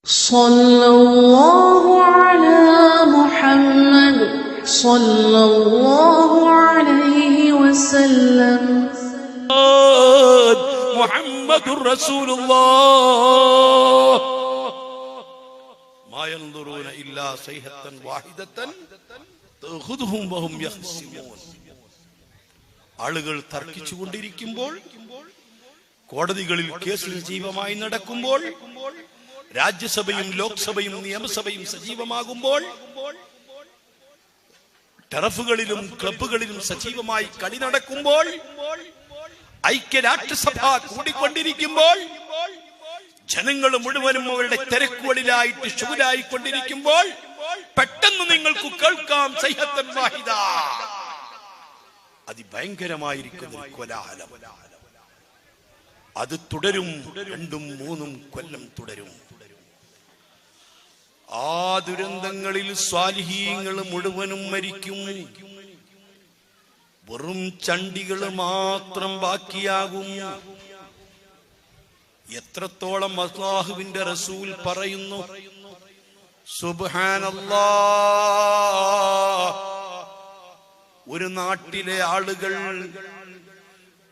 സല്ലല്ലാഹു അലാ മുഹമ്മദ് സല്ലല്ലാഹു അലൈഹി വസല്ലം. മുഹമ്മദുർ റസൂലുള്ളാഹ്. മാ യൻദുറൂന ഇല്ലാ സൈഹത്തൻ വാഹിദത്തൻ തഖുദുഹും വഹും യഖ്സിമൂൻ. ആളുകൾ തർക്കിച്ചുകൊണ്ടിരിക്കുമ്പോൾ, കോടതികളിൽ കേസ് സജീവമായി നടക്കുമ്പോൾ, രാജ്യസഭയും ലോക്സഭയും നിയമസഭയും സജീവമാകുമ്പോൾ, ടറഫുകളിലും ക്ലബുകളിലും സജീവമായി കളി നടക്കുമ്പോൾ, ഐക്യരാഷ്ട്രസഭ കൂടിക്കൊണ്ടിരിക്കുമ്പോൾ, ജനങ്ങൾ മുഴുവനും അവരുടെ തിരക്കുകളിലായിട്ട് ശുഗലായിക്കൊണ്ടിരിക്കുമ്പോൾ പെട്ടെന്ന് നിങ്ങൾക്ക് കേൾക്കാം സൈഹത്തൻ വാഹിദ. അതിഭയങ്കരമായിരിക്കുന്ന കോലാഹലം. അത് തുടരും, 2-3 കൊല്ലം തുടരും. ആ ദുരന്തങ്ങളിൽ സ്വാലിഹീങ്ങൾ മുഴുവനും മരിക്കും. വെറും ചണ്ടികൾ മാത്രം ബാക്കിയാകും. എത്രത്തോളം അല്ലാഹുവിന്റെ റസൂൽ പറയുന്നു, സുബ്ഹാനല്ലാഹ്, ഒരു നാട്ടിലെ ആളുകൾ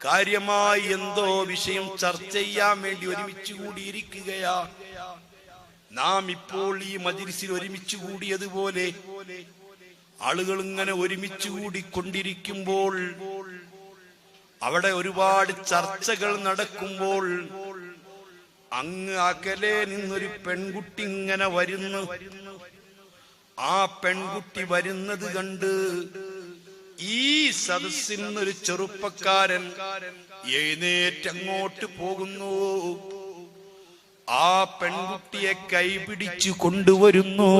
കാര്യമായി എന്തോ വിഷയം ചർച്ച ചെയ്യാൻ വേണ്ടി ഒരുമിച്ച് കൂടിയിരിക്കുകയാ. നാം ഇപ്പോൾ ഈ മജ്‌ലിസിൽ ഒരുമിച്ച് കൂടിയതുപോലെ ആളുകൾ ഇങ്ങനെ ഒരുമിച്ച് കൂടിക്കൊണ്ടിരിക്കുമ്പോൾ, അവിടെ ഒരുപാട് ചർച്ചകൾ നടക്കുമ്പോൾ, അങ്ങ് അകലെ നിന്നൊരു പെൺകുട്ടി ഇങ്ങനെ വരുന്നു. ആ പെൺകുട്ടി വരുന്നത് കണ്ട് ഈ സദസ്സിൽ നിന്നൊരു ചെറുപ്പക്കാരൻ എഴുന്നേറ്റങ്ങോട്ട് പോകുന്നു. ആ പെൺകുട്ടിയെ കൈപിടിച്ചു കൊണ്ടുവരുന്നു.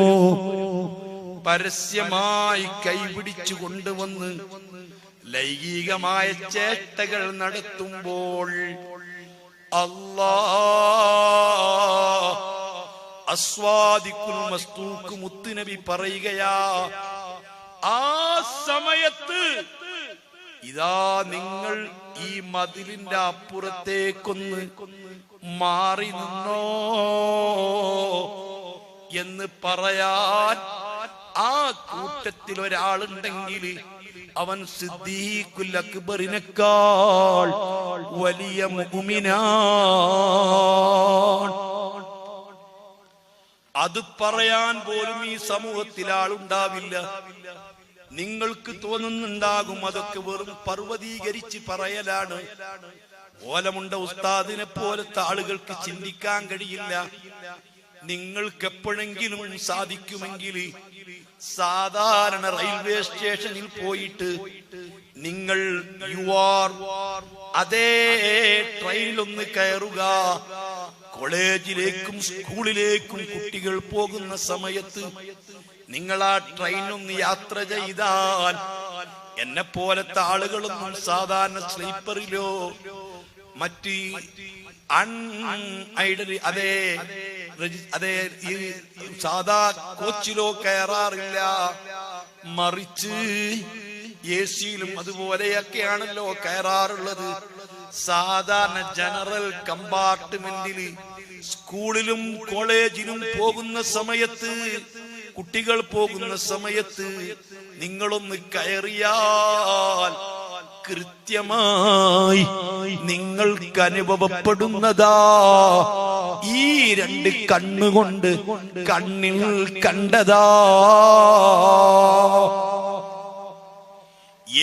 പരസ്യമായി കൈപിടിച്ചു കൊണ്ടുവന്ന് ലൈംഗികമായ ചേഷ്ടകൾ നടത്തുമ്പോൾ അല്ലാഹ് അസ്വാദിക്കുൽ മസ്തൂക്ക് മുത്തുനബി പറയുകയാ, ആ സമയത്ത് ഇതാ നിങ്ങൾ ഈ മതിലിന്റെ അപ്പുറത്തേക്കൊന്ന് മാറി നിന്നോ എന്ന് പറയാൻ ആ കൂട്ടത്തിൽ ഒരാളുണ്ടെങ്കിൽ അവൻ സിദ്ദീഖുൽ അക്ബറിനേക്കാൾ വലിയ മുഅ്മിനാണ്. അത് പറയാൻ പോലും ഈ സമൂഹത്തിൽ ആളുണ്ടാവില്ല. നിങ്ങൾക്ക് തോന്നുന്നുണ്ടാകും അതൊക്കെ വെറും പർവ്വതീകരിച്ച് പറയലാണ്. ഓലമുണ്ട ഉസ്താദിനെ പോലത്തെ ആളുകൾക്ക് ചിന്തിക്കാൻ കഴിയില്ല. നിങ്ങൾക്ക് എപ്പോഴെങ്കിലും സാധിക്കുമെങ്കിൽ സാധാരണ റെയിൽവേ സ്റ്റേഷനിൽ പോയിട്ട് നിങ്ങൾ അതേ ട്രെയിനിലൊന്ന് കയറുക. കോളേജിലേക്കും സ്കൂളിലേക്കും കുട്ടികൾ പോകുന്ന സമയത്ത് നിങ്ങൾ ആ ട്രെയിനൊന്ന് യാത്ര ചെയ്താൽ, എന്നെ പോലത്തെ ആളുകളൊന്നും സാധാരണ സ്ലീപ്പറിലോ മറ്റ് അതേ ഈ സാധാ കോച്ചിലോ കയറാറില്ല. മറിച്ച് എസിയിലും അതുപോലെയൊക്കെയാണല്ലോ കയറാറുള്ളത്. സാധാരണ ജനറൽ കമ്പാർട്ട്മെന്റിൽ സ്കൂളിലും കോളേജിലും പോകുന്ന സമയത്ത്, കുട്ടികൾ പോകുന്ന സമയത്ത് നിങ്ങളൊന്ന് കയറിയാൽ കൃത്യമായി നിങ്ങൾക്ക് അനുഭവപ്പെടുന്നതാ ഈ 2 കണ്ണുകൊണ്ട് കണ്ണിൽ കണ്ടതാ.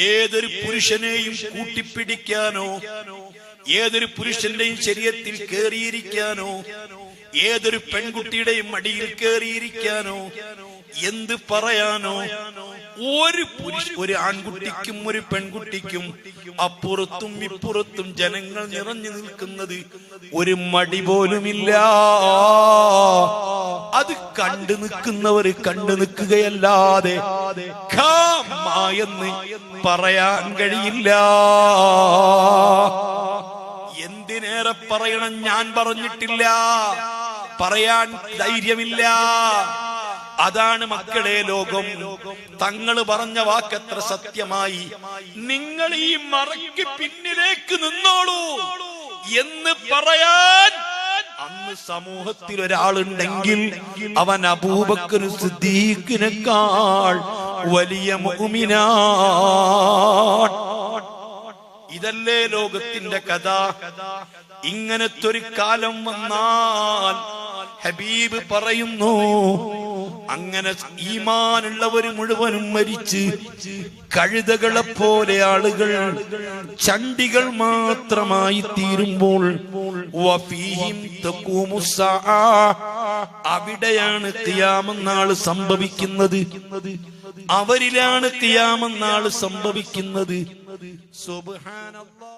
ഏതൊരു പുരുഷനെയും കൂട്ടിപ്പിടിക്കാനോ, ഏതൊരു പുരുഷന്റെയും ശരീരത്തിൽ കേറിയിരിക്കാനോ, ഏതൊരു പെൺകുട്ടിയുടെയും മടിയിൽ കേറിയിരിക്കാനോ, എന്ത് പറയാനോ, ഒരു ആൺകുട്ടിക്കും ഒരു പെൺകുട്ടിക്കും അപ്പുറത്തും ഇപ്പുറത്തും ജനങ്ങൾ നിറഞ്ഞു നിൽക്കുന്നത് ഒരു മടി പോലുമില്ല. അത് കണ്ടു നിൽക്കുന്നവർ കണ്ടു നിൽക്കുകയല്ലാതെ എന്ന് പറയാൻ കഴിയില്ല. എന്തിനേറെ പറയണം, ഞാൻ പറഞ്ഞിട്ടില്ല, പറയാൻ ധൈര്യമില്ല. അതാണ് മക്കളെ ലോകം. തങ്ങൾ പറഞ്ഞ വാക്കത്ര സത്യമായി. നിങ്ങൾ ഈ മറയ്ക്ക് പിന്നിലേക്ക് നിന്നോളൂ എന്ന് പറയാൻ അന്ന് സമൂഹത്തിൽ ഒരാളുണ്ടെങ്കിൽ അവൻ അബൂബക്കർ സിദ്ദീഖിനേക്കാൾ വലിയ മുഅ്മിനാണ്. ഇതല്ലേ ലോകത്തിന്റെ കഥ. ഇങ്ങനത്തെ ഒരു കാലം വന്നാൽ ഹബീബ് പറയുന്നു, അങ്ങനെ ഈമാനുള്ളവർ മുഴുവനും മരിച്ച് കഴുതകളെ പോലെ ആളുകൾ ചണ്ടികൾ മാത്രമായി തീരുമ്പോൾ വഫീഹിം തഖൂമുസ്സാ, അവിടെയാണ് ഖിയാമത്ത് നാൾ സംഭവിക്കുന്നത്. അവരിലാണ് ഖിയാമത്ത് നാൾ സംഭവിക്കുന്നത്. സുബ്ഹാനല്ലാഹ്.